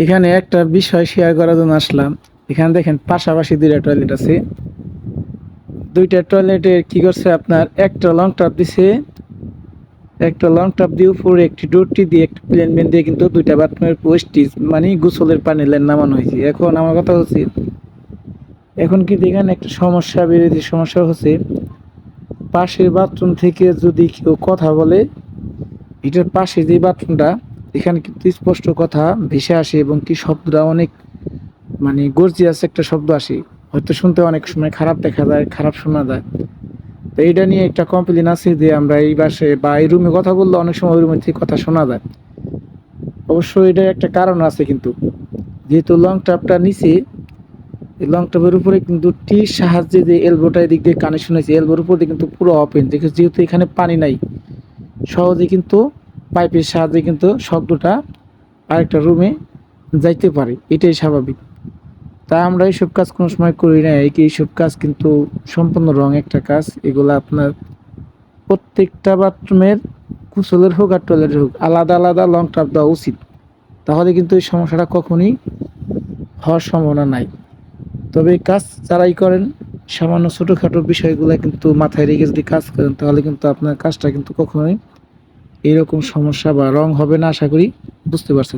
এখানে একটা বিষয় শেয়ার করার জন্য আসলাম। এখানে দেখেন পাশাপাশি দুইটা টয়লেট আছে। দুইটা টয়লেটে কি করছে আপনার একটা লং টপ দিছে, একটা লং টপ দিয়ে উপরে একটি ডোরটি দিয়ে একটা প্লেন মেন দিয়ে কিন্তু দুইটা বাথরুমের পোস্টিজ মানে গোসলের পানি লাইন নামানো হয়েছে। এখন আমার কথা হচ্ছে এখন কিন্তু এখানে একটা সমস্যা বেরিয়েছে। সমস্যা হচ্ছে পাশের বাথরুম থেকে যদি কেউ কথা বলে, এটার পাশে যে বাথরুমটা এখানে কিন্তু স্পষ্ট কথা ভেসে আসে এবং কি শব্দটা অনেক মানে গর্জিয়াস একটা শব্দ আসে। হয়তো শুনতে অনেক সময় খারাপ দেখা যায়, খারাপ শোনা যায়। তো এইটা নিয়ে একটা কমপ্লেন আছে যে আমরা এই বাসে বা এই রুমে কথা বললে অনেক সময় ওই রুমের থেকে কথা শোনা যায়। অবশ্য এটার একটা কারণ আছে কিন্তু, যেহেতু লং ট্যাপটা নিচে, এই লং ট্যাপের উপরে কিন্তু টির সাহায্যে যে এলবোটা এদিক দিয়ে কানেকশন হয়েছে, এলবোর উপর দিয়ে কিন্তু পুরো ওপেন দেখে, যেহেতু এখানে পানি নাই সহজে কিন্তু পাইপের সাহায্যে কিন্তু শব্দটা আরেকটা রুমে যাইতে পারে, এটাই স্বাভাবিক। তা আমরা এইসব কাজ কোনো সময় করি না। এইসব কাজ কিন্তু সম্পূর্ণ রং একটা কাজ। এগুলো আপনার প্রত্যেকটা বাথরুমের গোসলের হোক আর টয়লেটের হোক আলাদা আলাদা লং ট্যাপ দেওয়া উচিত। তাহলে কিন্তু এই সমস্যাটা কখনই হওয়ার সম্ভাবনা নাই। তবে এই কাজ যারাই করেন সামান্য ছোটোখাটো বিষয়গুলো কিন্তু মাথায় রেখে যদি কাজ করেন তাহলে কিন্তু আপনার কাজটা কিন্তু কখনোই এরকম সমস্যা বা রং হবে না, আশা করি বুঝতে পারছেন।